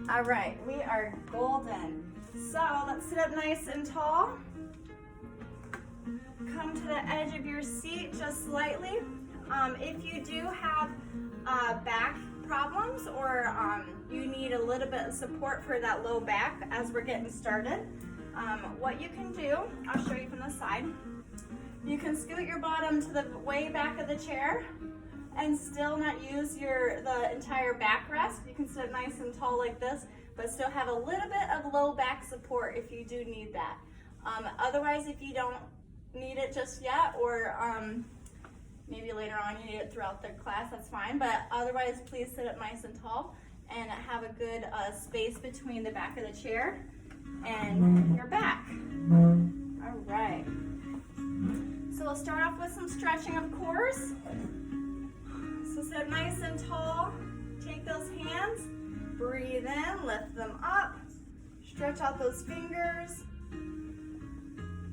All right, we are golden. So let's sit up nice and tall. Come to the edge of your seat just slightly. If you do have back problems or you need a little bit of support for that low back as we're getting started, what you can do, I'll show you from the side. You can scoot your bottom to the way back of the chair and still not use the entire backrest. You can sit nice and tall like this, but still have a little bit of low back support if you do need that. Otherwise, if you don't need it just yet, or maybe later on you need it throughout the class, that's fine. But otherwise, please sit up nice and tall and have a good space between the back of the chair and your back. All right. So we'll start off with some stretching, of course. So sit nice and tall. Take those hands, breathe in, lift them up, stretch out those fingers,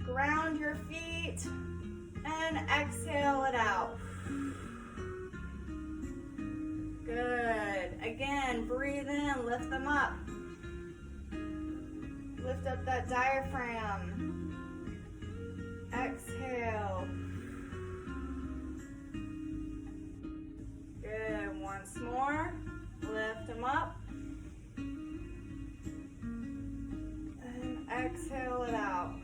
ground your feet, and exhale it out. Good. Again, breathe in, lift them up. Lift up that diaphragm. Exhale. Good. Once more. Lift them up. And exhale it out.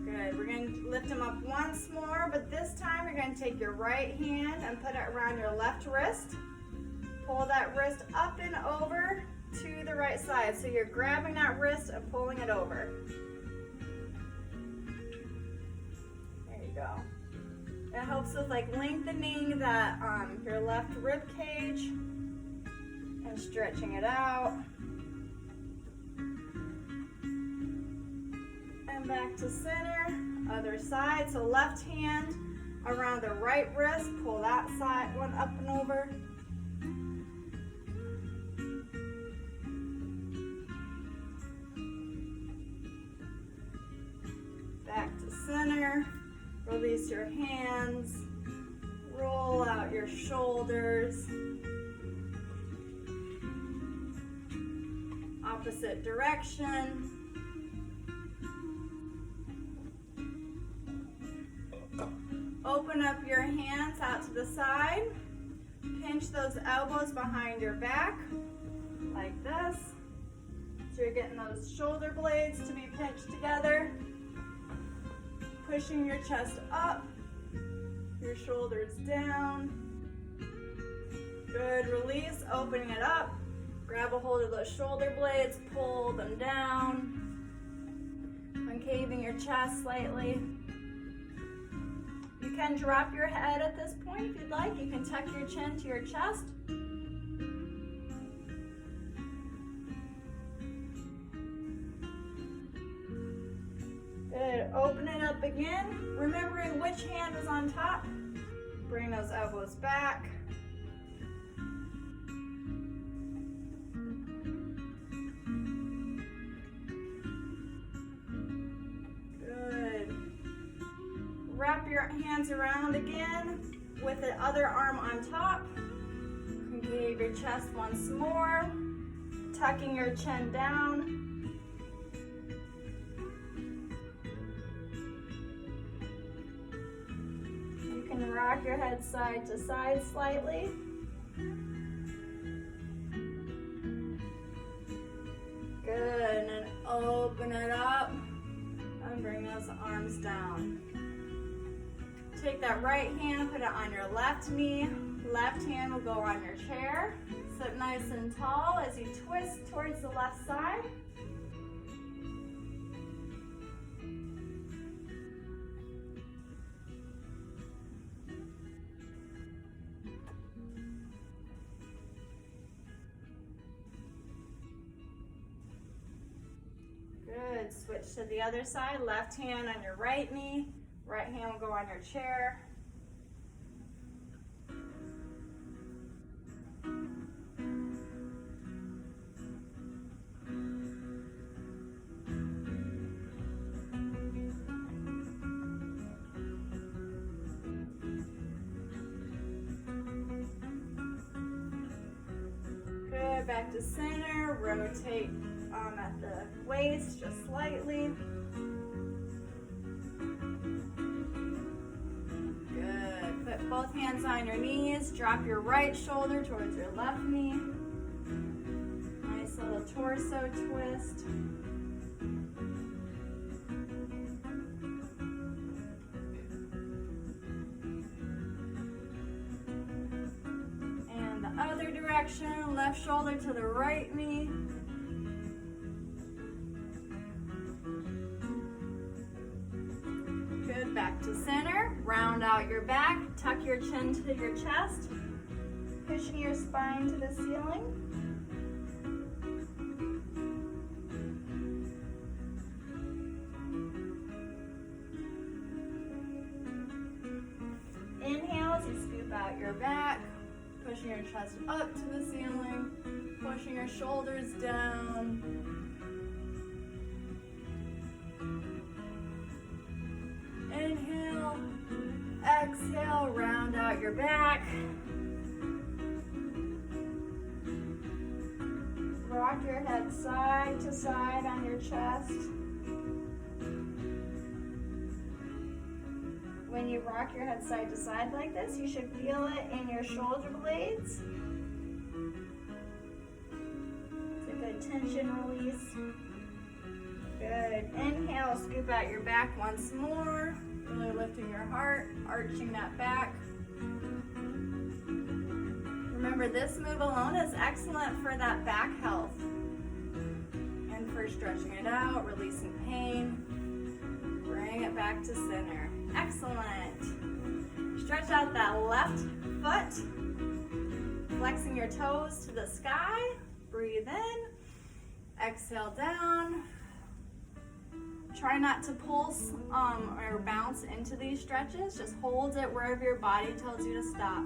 Good. We're going to lift them up once more, but this time you're going to take your right hand and put it around your left wrist. Pull that wrist up and over to the right side. So you're grabbing that wrist and pulling it over. There you go. It helps with like lengthening that your left rib cage and stretching it out. And back to center, other side. So left hand around the right wrist, pull that side one up and over. Back to center, release your hands, roll out your shoulders. Opposite direction. Open up your hands out to the side. Pinch those elbows behind your back, like this. So you're getting those shoulder blades to be pinched together. Pushing your chest up, your shoulders down. Good, release, opening it up. Grab a hold of those shoulder blades, pull them down. Concaving your chest slightly. You can drop your head at this point if you'd like. You can tuck your chin to your chest. Good. Open it up again. Remembering which hand is on top. Bring those elbows back. Good. Wrap your hands around again with the other arm on top. Concave your chest once more. Tucking your chin down. Rock your head side to side slightly. Good, and open it up and bring those arms down. Take that right hand, put it on your left knee. Left hand will go on your chair. Sit nice and tall as you twist towards the left side. Good, switch to the other side. Left hand on your right knee. Right hand will go on your chair. Good, back to center. Rotate at the waist just slightly. Good. Put both hands on your knees. Drop your right shoulder towards your left knee. Nice little torso twist. And the other direction, left shoulder to the right knee. Good, back to center. Round out your back, tuck your chin to your chest, pushing your spine to the ceiling. Inhale as you scoop out your back, pushing your chest up to the ceiling, pushing your shoulders down. Inhale, exhale, round out your back. Rock your head side to side on your chest. When you rock your head side to side like this, you should feel it in your shoulder blades. It's a good tension release. Good. Inhale, scoop out your back once more. Really lifting your heart, arching that back. Remember, this move alone is excellent for that back health and for stretching it out, releasing pain. Bring it back to center. Excellent. Stretch out that left foot, flexing your toes to the sky. Breathe in. Exhale down. Try not to pulse or bounce into these stretches. Just hold it wherever your body tells you to stop.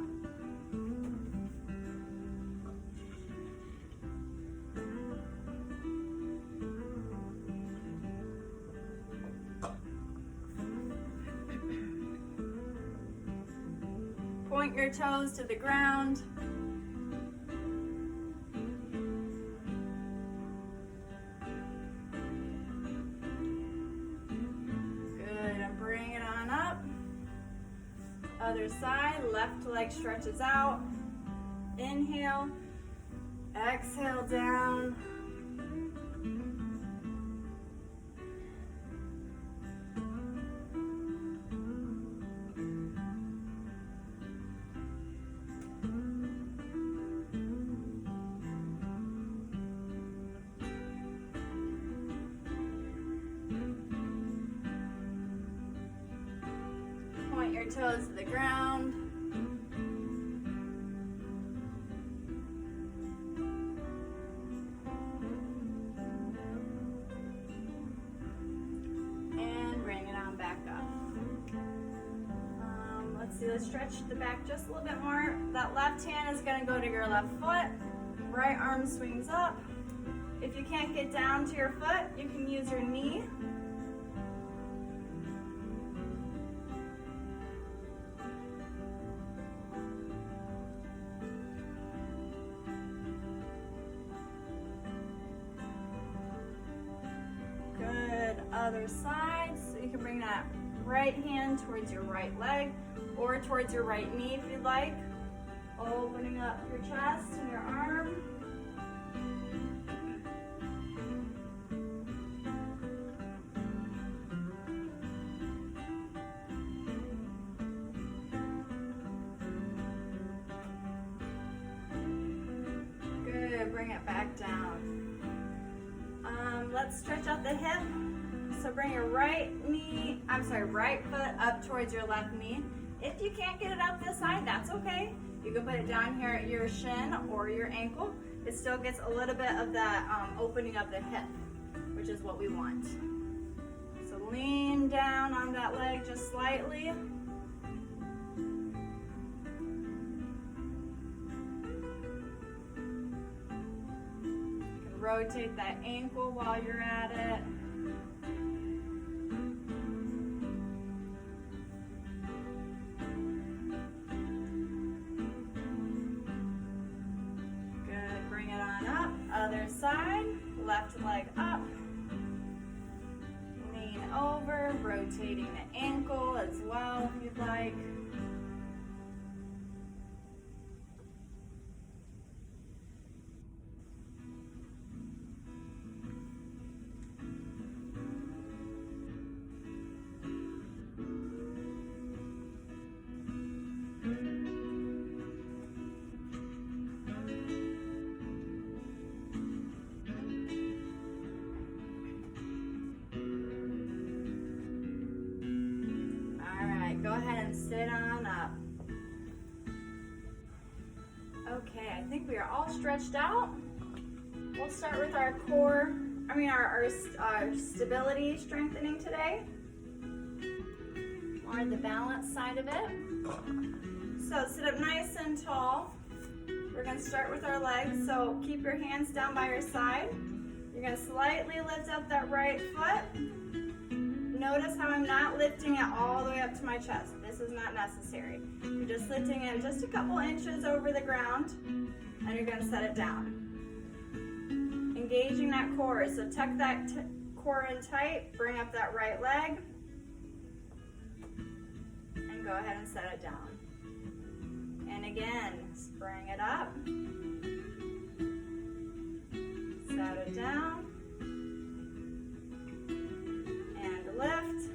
Point your toes to the ground. Good, and bring it on up. Other side, left leg stretches out. Inhale, exhale down. Point your toes to the ground. And bring it on back up. Let's see, let's stretch the back just a little bit more. That left hand is going to go to your left foot. Right arm swings up. If you can't get down to your foot, you can use your knee. Other side, so you can bring that right hand towards your right leg or towards your right knee if you'd like, opening up your chest and your arm. Good, bring it back down. Let's stretch out the hip. So bring your right foot up towards your left knee. If you can't get it up this side, that's okay. You can put it down here at your shin or your ankle. It still gets a little bit of that opening of the hip, which is what we want. So lean down on that leg just slightly. You can rotate that ankle while you're at it. Bring it on other side, left leg up. Lean over, rotating the ankle as well if you'd like. Go ahead and sit on up. Okay, I think we are all stretched out. We'll start with our core, our stability strengthening today. More the balance side of it. So sit up nice and tall. We're going to start with our legs, so keep your hands down by your side. You're going to slightly lift up that right foot. Notice how I'm not lifting it all the way up to my chest. This is not necessary. You're just lifting it just a couple inches over the ground, and you're going to set it down. Engaging that core. So tuck that core in tight, bring up that right leg, and go ahead and set it down. And again, bring it up, set it down, lift,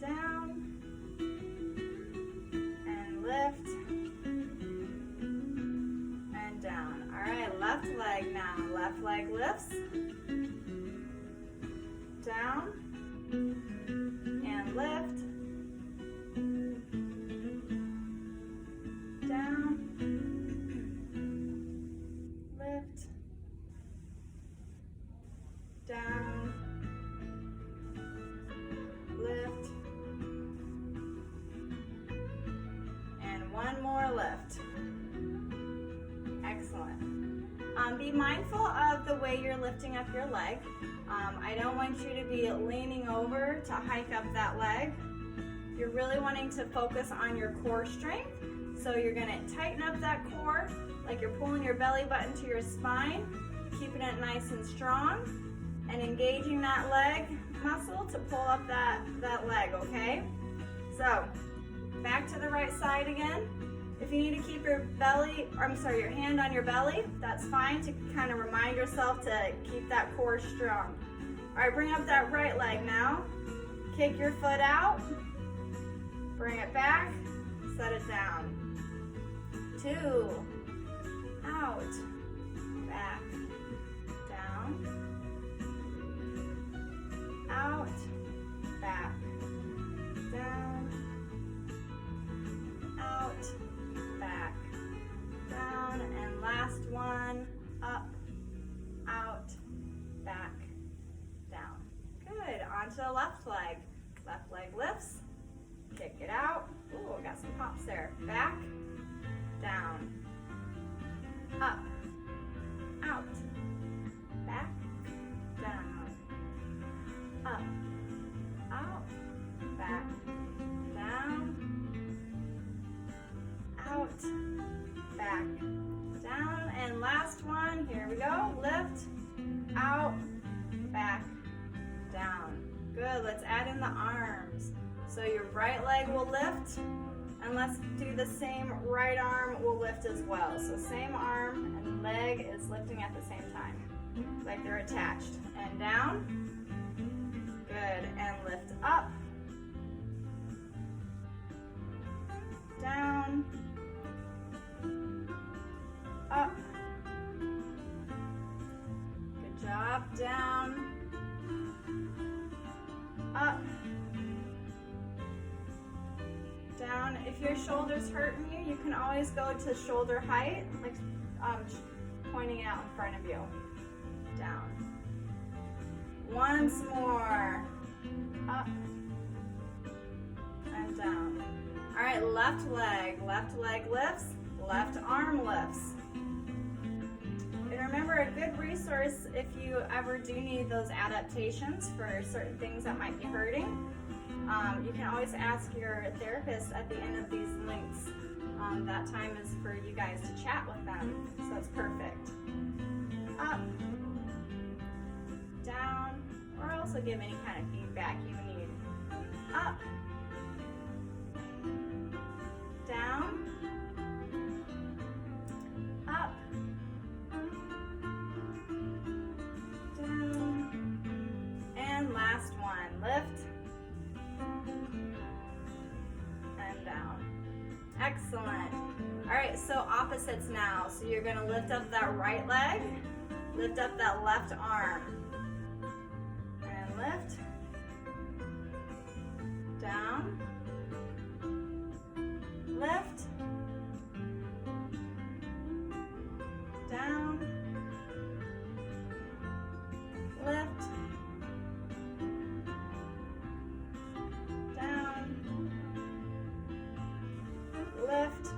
down, and lift, and down. All right, left leg now. Left leg lifts, down, and lift, down, lift, down, lift, and one more lift. Excellent. Be mindful of the way you're lifting up your leg. I don't want you to be leaning over to hike up that leg. You're really wanting to focus on your core strength. So you're going to tighten up that core like you're pulling your belly button to your spine, keeping it nice and strong, and engaging that leg muscle to pull up that leg, okay? So, back to the right side again. If you need to keep your hand on your belly, that's fine, to kind of remind yourself to keep that core strong. All right, bring up that right leg now. Kick your foot out, bring it back, set it down. 2, out, back, down, out, back, down, out, back, down, and last one, up, out, back, down. Good, onto the left leg. Left leg lifts, kick it out. Ooh, got some pops there. Back, down, up, out, back, down, up, out, back, down, out, back, down, and last one, here we go, lift, out, back, down. Good, let's add in the arms. So your right leg will lift, and let's do the same right arm will lift as well. So same arm and leg is lifting at the same time, like they're attached. And down, good, and lift up, down, up, good job, down, up, down. If your shoulder's hurting you, you can always go to shoulder height, like pointing it out in front of you. Down. Once more. Up and down. All right, left leg lifts, left arm lifts. And remember, a good resource if you ever do need those adaptations for certain things that might be hurting, you can always ask your therapist at the end of these links that time is for you guys to chat with them, so that's perfect. Up, down, or also give any kind of feedback you need. Up, down, up, down, and last one, lift, and down. Excellent. All right, so opposites now. So you're gonna lift up that right leg, lift up that left arm, and lift, down, lift, down, lift, down, lift,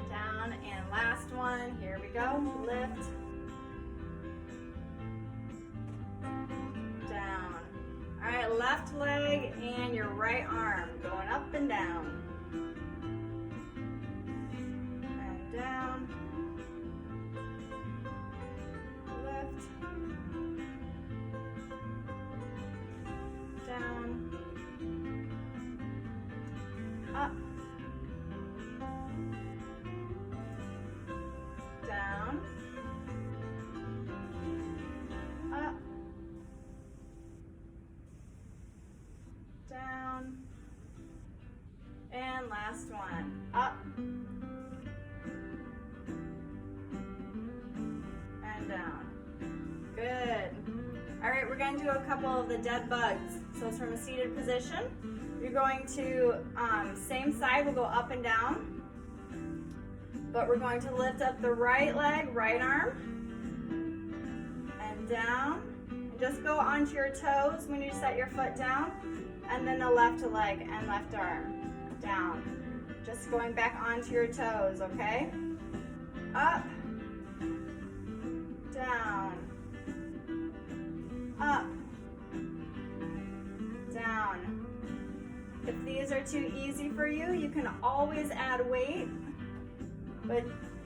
down, and last one, here we go, lift, down. All right, left leg and your right arm going up and down. And down. Lift. Down. Up. Down. Up. Down, and last one, up, and down. Good. All right, we're going to do a couple of the dead bugs. So it's from a seated position. You're going to, same side, we'll go up and down, but we're going to lift up the right leg, right arm, and down. And just go onto your toes when you set your foot down. And then the left leg and left arm, down. Just going back onto your toes, okay? Up, down, up, down. If these are too easy for you, you can always add weight, but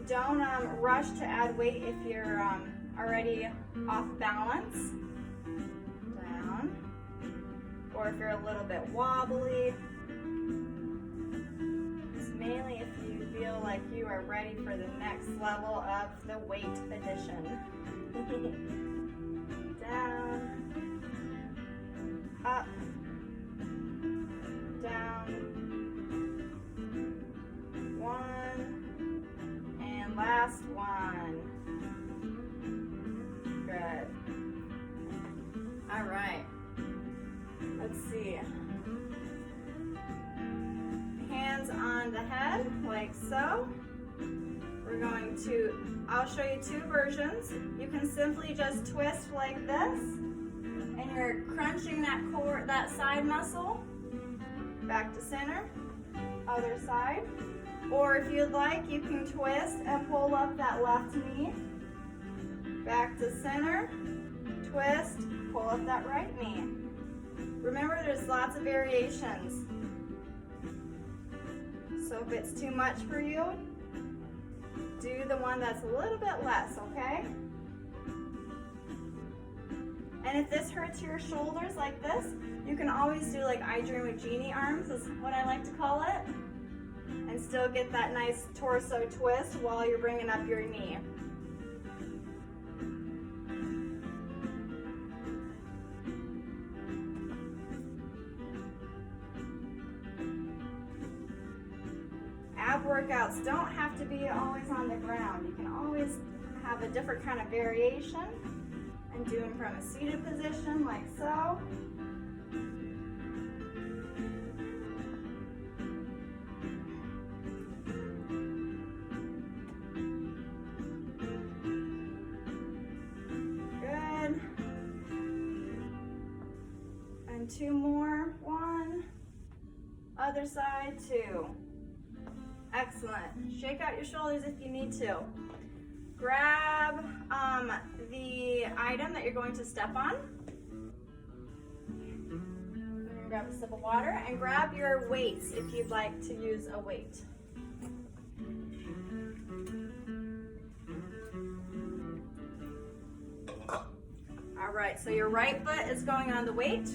don't rush to add weight if you're already off balance. Or if you're a little bit wobbly. It's mainly if you feel like you are ready for the next level of the weight addition. Down, up, down, one, and last one. Good. All right. Let's see. Hands on the head, like so. We're going to, I'll show you two versions. You can simply just twist like this, and you're crunching that core, that side muscle. Back to center, other side. Or if you'd like, you can twist and pull up that left knee. Back to center, twist, pull up that right knee. Remember, there's lots of variations. So if it's too much for you, do the one that's a little bit less, okay? And if this hurts your shoulders like this, you can always do like I Dream of Jeannie arms, is what I like to call it, and still get that nice torso twist while you're bringing up your knee. Ab workouts don't have to be always on the ground. You can always have a different kind of variation and do them from a seated position like so. Good. And two more. One. Other side, two. Excellent. Shake out your shoulders if you need to. Grab the item that you're going to step on. You're Grab a sip of water and grab your weights if you'd like to use a weight. All right, so your right foot is going on the weight.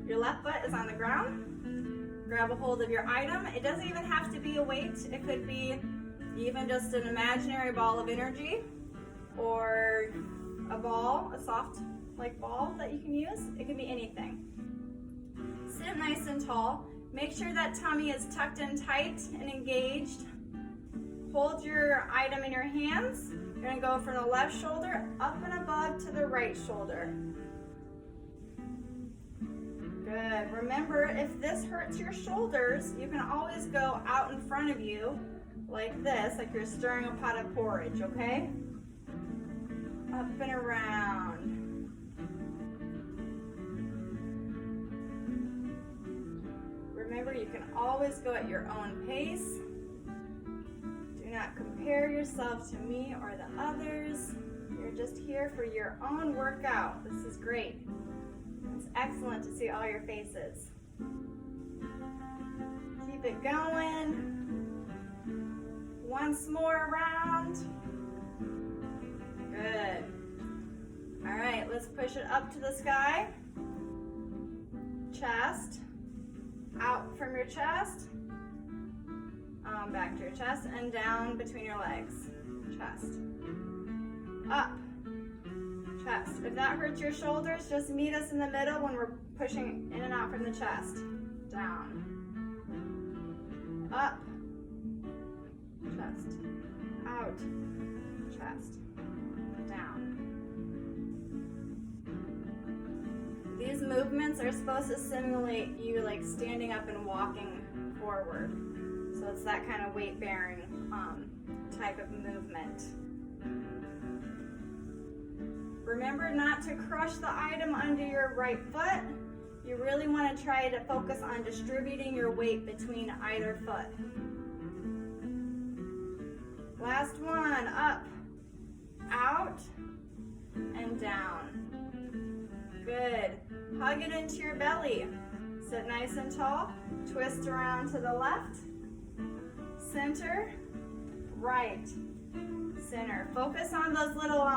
Your left foot is on the ground. Grab a hold of your item. It doesn't even have to be a weight. It could be even just an imaginary ball of energy or a ball, a soft like ball that you can use. It can be anything. Sit nice and tall. Make sure that tummy is tucked in tight and engaged. Hold your item in your hands. You're gonna go from the left shoulder up and above to the right shoulder. Good. Remember, if this hurts your shoulders, you can always go out in front of you like this, like you're stirring a pot of porridge, okay? Up and around. Remember, you can always go at your own pace. Do not compare yourself to me or the others. You're just here for your own workout. This is great. It's excellent to see all your faces. Keep it going. Once more round. Good. All right, let's push it up to the sky. Chest. Out from your chest. Back to your chest and down between your legs. Chest. Up. Chest. If that hurts your shoulders, just meet us in the middle when we're pushing in and out from the chest. Down. Up. Chest. Out. Chest. Down. These movements are supposed to simulate you like standing up and walking forward. So it's that kind of weight bearing type of movement. Remember not to crush the item under your right foot. You really want to try to focus on distributing your weight between either foot. Last one, up, out, and down. Good. Hug it into your belly. Sit nice and tall. Twist around to the left. Center, right, center. Focus on those little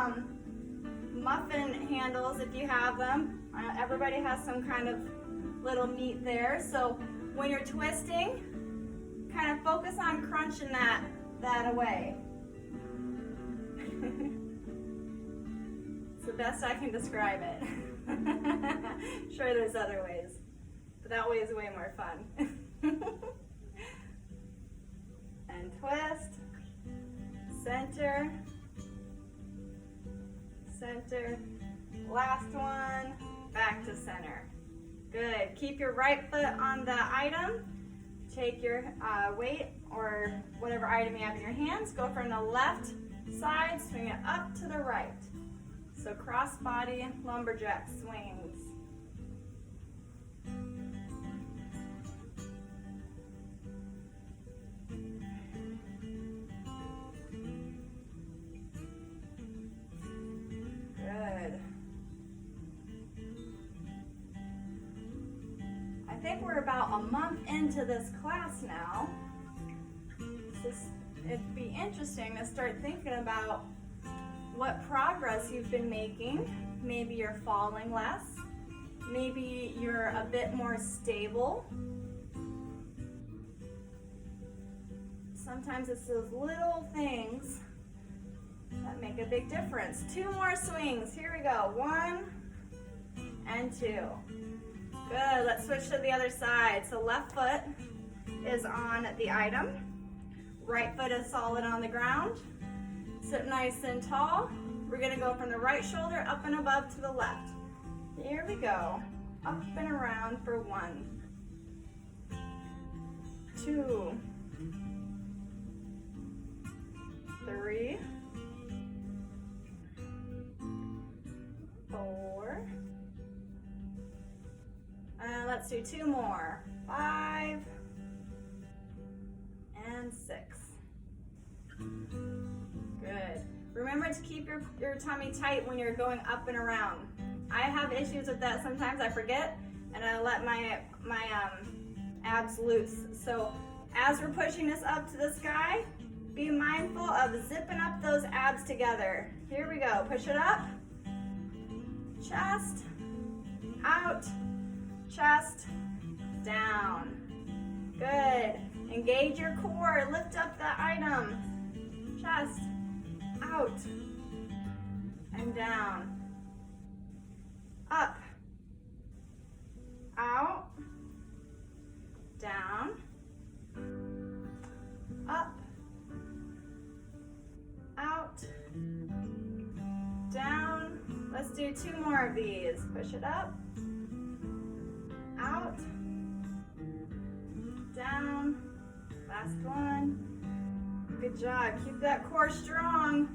muffin handles if you have them. Everybody has some kind of little meat there. So when you're twisting, kind of focus on crunching that away. It's the best I can describe it. Sure, there's other ways, but that way is way more fun. And twist, center, center, last one, back to center. Good. Keep your right foot on the item. Take your weight or whatever item you have in your hands. Go from the left side, swing it up to the right. So cross body lumberjack swings. Good. I think we're about a month into this class now. It'd be interesting to start thinking about what progress you've been making. Maybe you're falling less. Maybe you're a bit more stable. Sometimes it's those little things that make a big difference. 2 more swings. Here we go. 1 and 2. Good. Let's switch to the other side. So left foot is on the item. Right foot is solid on the ground. Sit nice and tall. We're going to go from the right shoulder up and above to the left. Here we go. Up and around for 1, 2, 3, 4. Let's do 2 more. 5 and 6. Good. Remember to keep your tummy tight when you're going up and around. I have issues with that sometimes. I forget. and I let my abs loose. So as we're pushing this up to the sky, be mindful of zipping up those abs together. Here we go. Push it up. Chest, out, chest, down. Good. Engage your core. Lift up the item. Chest, out, and down. Up, out, down, up, out, down. Let's do 2 more of these. Push it up, out, down. Last one. Good job. Keep that core strong.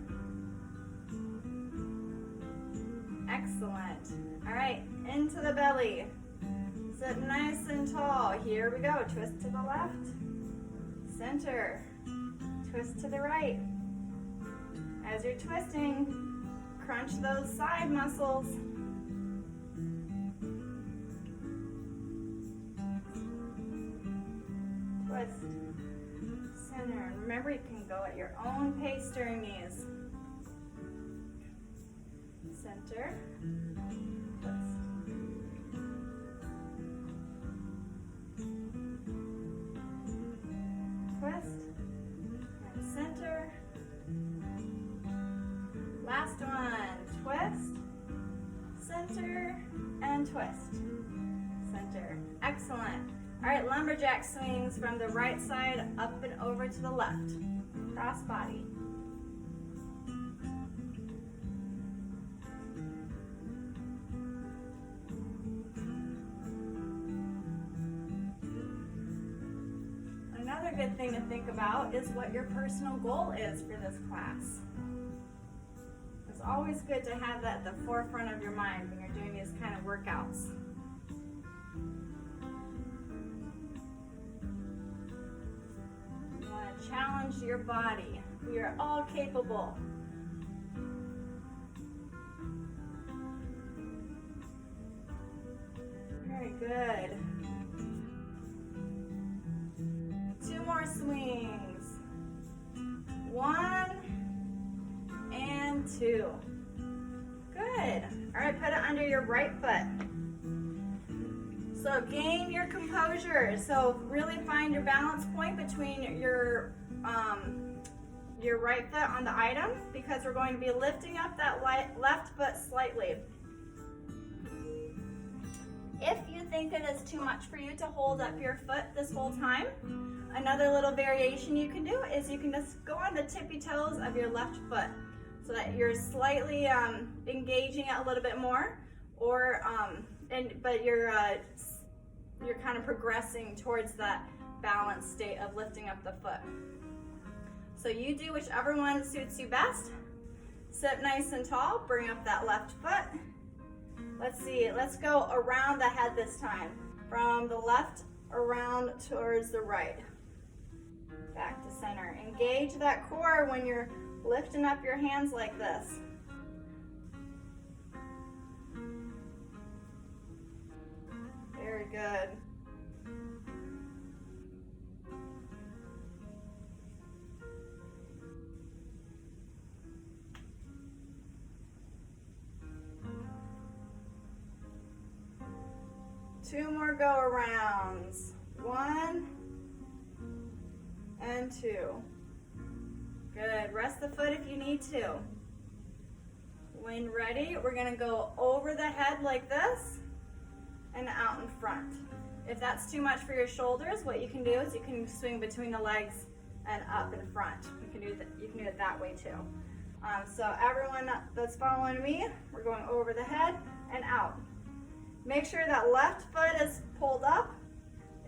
Excellent. All right, into the belly. Sit nice and tall. Here we go. Twist to the left, center, twist to the right. As you're twisting, crunch those side muscles. Twist, center. Remember, you can go at your own pace during these. Center, twist. Twist, and center. Last one, twist, center, and twist, center. Excellent. All right, lumberjack swings from the right side up and over to the left. Cross body. Another good thing to think about is what your personal goal is for this class. It's always good to have that at the forefront of your mind when you're doing these kind of workouts. You want to challenge your body. We are all capable. Very good. 2 more swings. 1 and 2. Good. All right, put it under your right foot. So gain your composure. So really find your balance point between your right foot on the item, because we're going to be lifting up that left foot slightly. If you think it is too much for you to hold up your foot this whole time, another little variation you can do is you can just go on the tippy toes of your left foot so that you're slightly engaging it a little bit more, or but you're kind of progressing towards that balanced state of lifting up the foot. So you do whichever one suits you best. Sit nice and tall, bring up that left foot. Let's see, let's go around the head this time. From the left around towards the right. Back to center. Engage that core when you're lifting up your hands like this. Very good. Two more go arounds. 1 and 2. Good. Rest the foot if you need to. When ready, we're going to go over the head like this and out in front. If that's too much for your shoulders, what you can do is you can swing between the legs and up in front. You can do it that way too. So everyone that's following me, we're going over the head and out. Make sure that left foot is pulled up,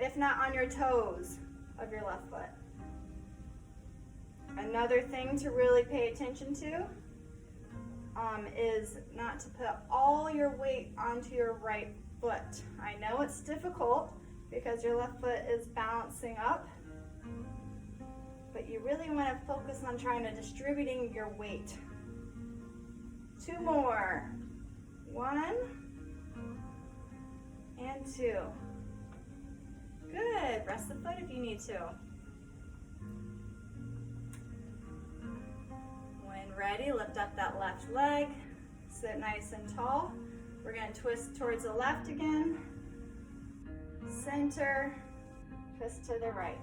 if not on your toes of your left foot. Another thing to really pay attention to is not to put all your weight onto your right foot. I know it's difficult because your left foot is balancing up, but you really want to focus on trying to distributing your weight. 2 more. 1 and 2. Good. Rest the foot if you need to. When ready, lift up that left leg. Sit nice and tall. We're going to twist towards the left again. Center. Twist to the right.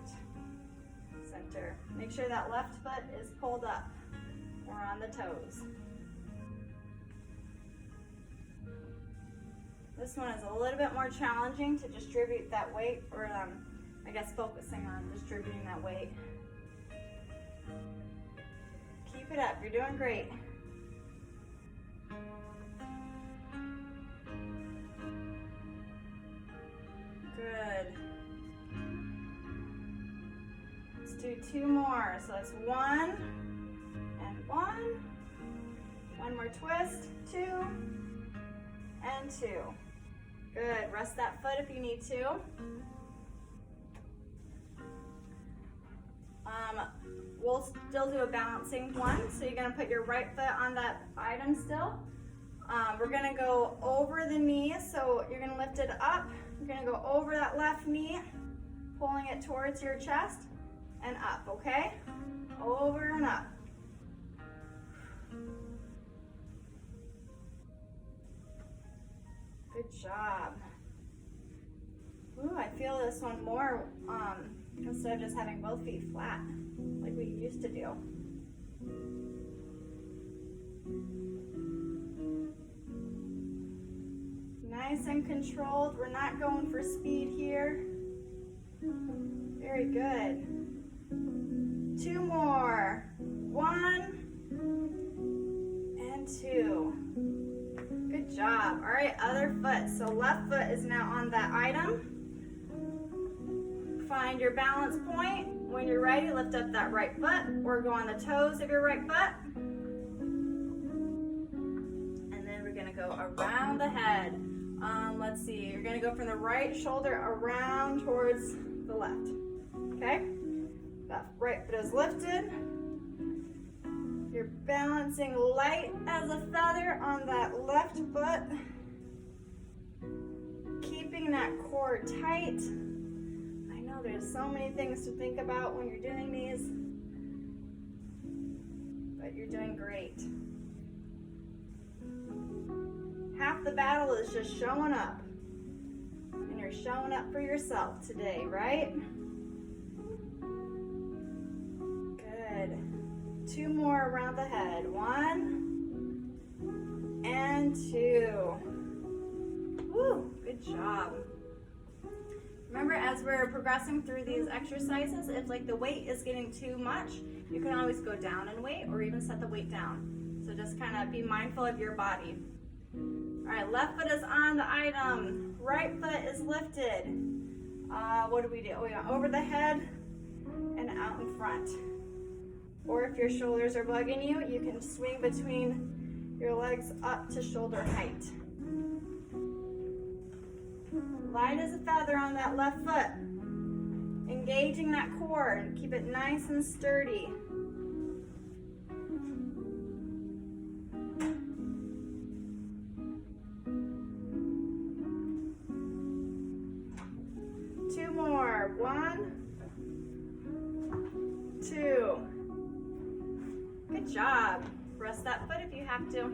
Center. Make sure that left foot is pulled up or on the toes. This one is a little bit more challenging to distribute that weight, or I guess focusing on distributing that weight. Keep it up, you're doing great. Good. Let's do 2 more. So that's 1 and 1. One more twist, 2 and 2. Good. Rest that foot if you need to. We'll still do a balancing one. So you're going to put your right foot on that item still. We're going to go over the knee. So you're going to lift it up. You're going to go over that left knee, pulling it towards your chest and up, okay? Over and up. Good job. Ooh, I feel this one more instead of just having both feet flat like we used to do. Nice and controlled. We're not going for speed here. Very good. 2 more. 1 and 2. Good job. All right, other foot. So left foot is now on that item. Find your balance point. When you're ready, lift up that right foot or go on the toes of your right foot. And then we're going to go around the head. Let's see. You're going to go from the right shoulder around towards the left. Okay? That right foot is lifted. You're balancing light as a feather on that left foot. Keeping that core tight. I know there's so many things to think about when you're doing these, but you're doing great. Half the battle is just showing up. And you're showing up for yourself today, right? Good. 2 more around the head. 1 and 2. Woo, good job. Remember, as we're progressing through these exercises, if like the weight is getting too much, you can always go down in weight or even set the weight down. So just kind of be mindful of your body. All right, left foot is on the item. Right foot is lifted. What do? We got over the head and out in front. Or if your shoulders are bugging you, you can swing between your legs up to shoulder height. Light as a feather on that left foot. Engaging that core and keep it nice and sturdy. Two more. 1, 2. Good job. Rest that foot if you have to.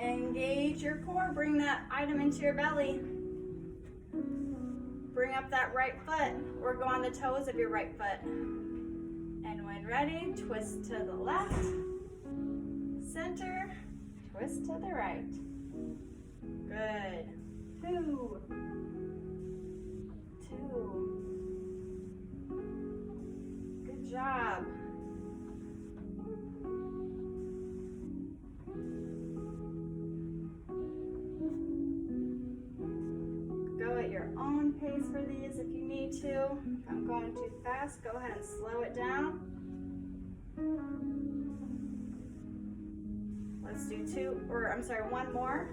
Engage your core. Bring that item into your belly. Bring up that right foot or go on the toes of your right foot. And when ready, twist to the left, center, twist to the right. Good. 2, 2. Good job. Your own pace for these if you need to. If I'm going too fast, go ahead and slow it down. Let's do 1 more.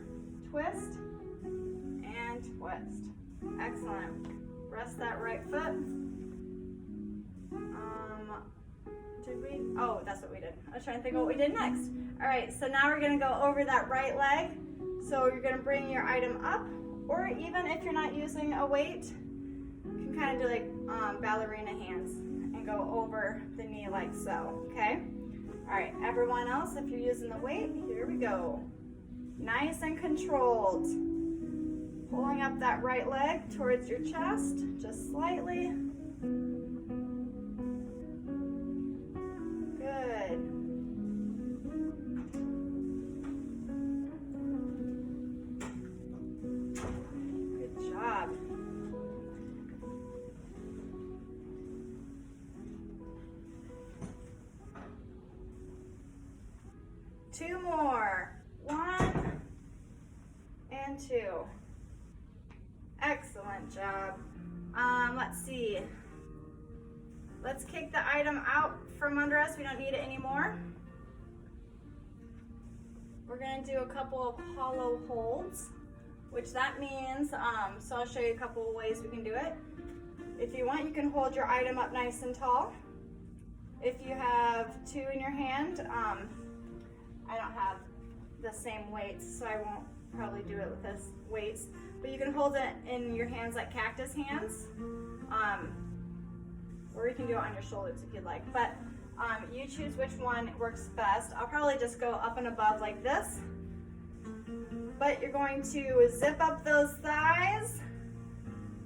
Twist and twist. Excellent. Rest that right foot. Did we? Oh, that's what we did. I was trying to think of what we did next. All right, so now we're going to go over that right leg. So you're going to bring your item up Or even if you're not using a weight, you can kind of do like ballerina hands and go over the knee like so, okay? All right, everyone else, if you're using the weight, here we go. Nice and controlled. Pulling up that right leg towards your chest, just slightly. Good. Good job. Two more. 1 and 2. Excellent job. Let's see. Let's kick the item out from under us. We don't need it anymore. We're going to do a couple of hollow holds, which that means, so I'll show you a couple of ways we can do it. If you want, you can hold your item up nice and tall. If you have 2 in your hand, I don't have the same weights, so I won't probably do it with this weights, but you can hold it in your hands like cactus hands, or you can do it on your shoulders if you'd like, but you choose which one works best. I'll probably just go up and above like this, but you're going to zip up those thighs.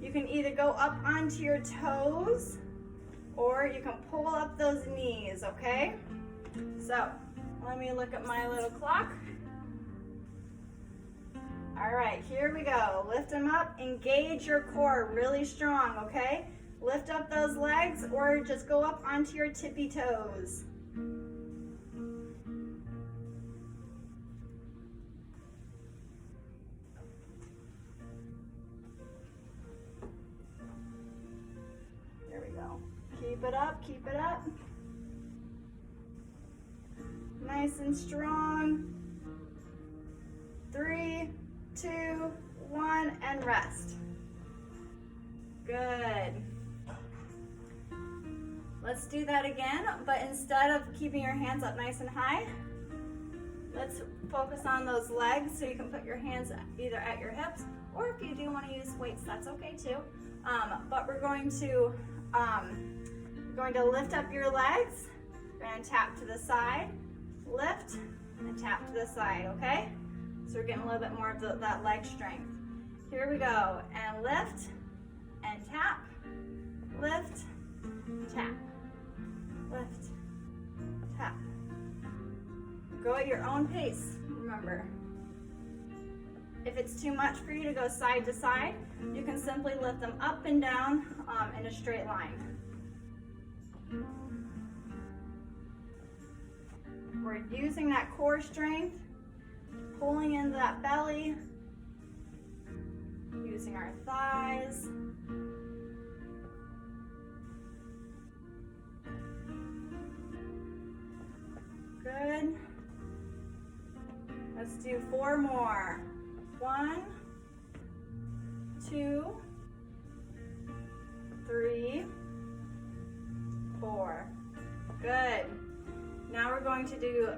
You can either go up onto your toes, or you can pull up those knees, okay? So let me look at my little clock. All right, here we go. Lift them up, engage your core really strong, okay? Lift up those legs or just go up onto your tippy toes. There we go. Keep it up, keep it up. Nice and strong. 3, 2, 1, and rest. Good. Let's do that again, but instead of keeping your hands up nice and high, let's focus on those legs, so you can put your hands either at your hips, or if you do want to use weights, that's okay too. But we're going to lift up your legs. We're going to tap to the side, lift, and tap to the side, okay? So we're getting a little bit more of that leg strength. Here we go, and lift, and tap, lift, tap, lift, tap. Go at your own pace, remember. If it's too much for you to go side to side, you can simply lift them up and down in a straight line. We're using that core strength, pulling into that belly, using our thighs. Good. Let's do 4 more. 1, 2, 3, 4. Good. Now we're going to do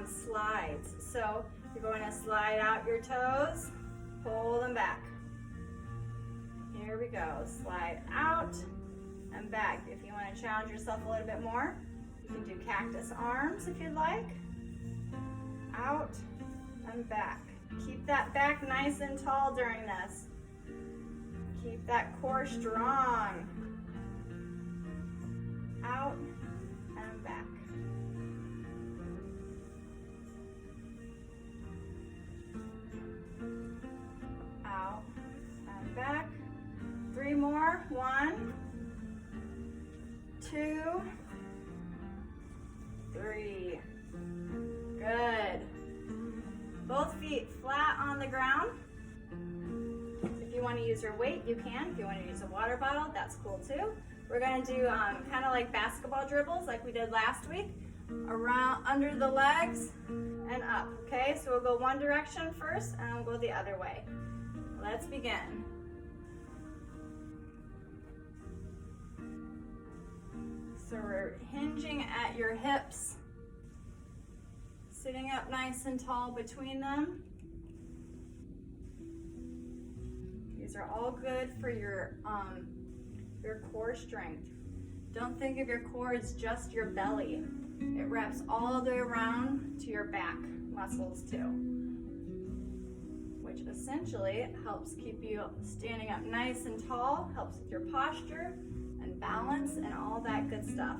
slides. So you're going to slide out your toes, pull them back. Here we go. Slide out and back. If you want to challenge yourself a little bit more, you can do cactus arms if you'd like. Out and back. Keep that back nice and tall during this. Keep that core strong. Out and back. Out and back. 3 more. 1, 2, 3. Good. Both feet flat on the ground. If you want to use your weight, you can. If you want to use a water bottle, that's cool too. We're going to do kind of like basketball dribbles like we did last week. Around, under the legs, and up. Okay, so we'll go one direction first, and we'll go the other way. Let's begin. So we're hinging at your hips, sitting up nice and tall between them. These are all good for your core strength. Don't think of your core as just your belly. It wraps all the way around to your back muscles too, which essentially helps keep you standing up nice and tall, helps with your posture and balance and all that good stuff.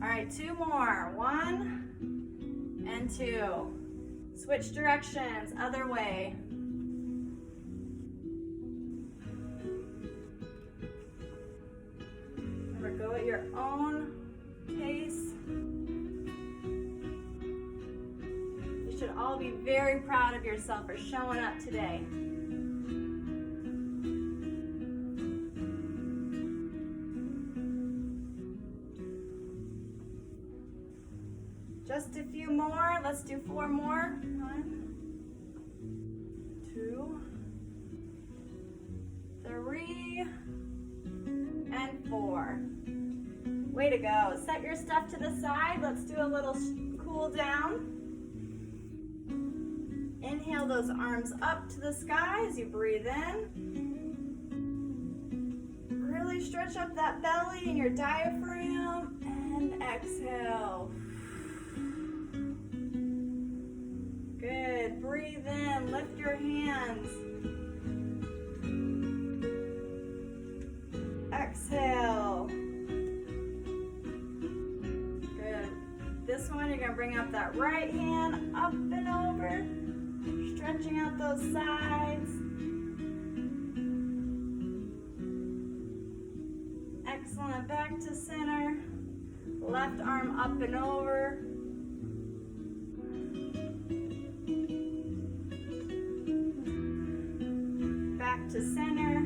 All right, 2 more. 1 and 2. Switch directions, other way. Remember, go at your own pace. You should all be very proud of yourself for showing up today. Just a few more. Let's do 4 more. 1, 2, 3, and 4. Way to go. Set your stuff to the side. Let's do a little cool down. Inhale those arms up to the sky as you breathe in. Really stretch up that belly and your diaphragm, and exhale. Good. Breathe in. Lift your hands. Exhale. Good. This one, you're going to bring up that right hand up and over, stretching out those sides. Excellent. Back to center. Left arm up and over. Back to center.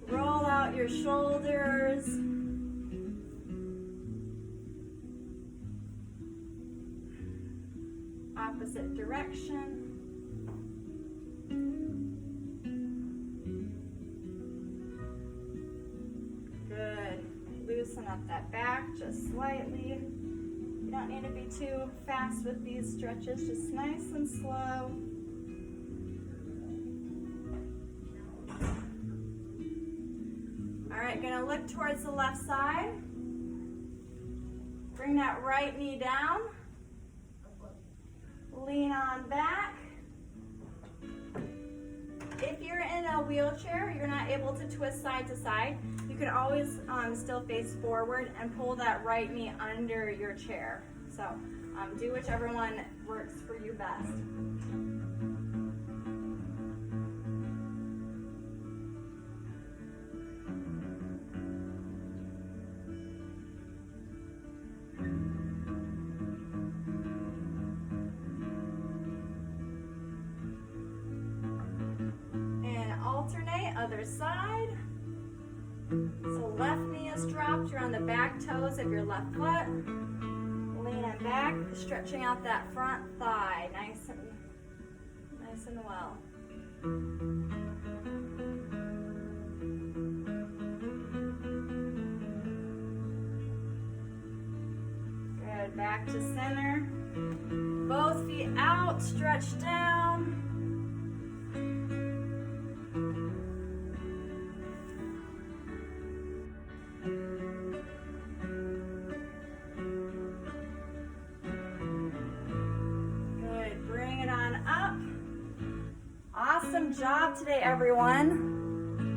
Roll out your shoulders. Opposite direction. Good. Loosen up that back just slightly. You don't need to be too fast with these stretches, just nice and slow. All right, gonna look towards the left side. Bring that right knee down. Lean on back. If you're in a wheelchair, you're not able to twist side to side, you can always still face forward and pull that right knee under your chair. So do whichever one works for you best. Alternate, other side. So left knee is dropped, you're on the back toes of your left foot. Leaning back, stretching out that front thigh, nice and well. Good, back to center. Both feet out, stretch down. Awesome job today, everyone.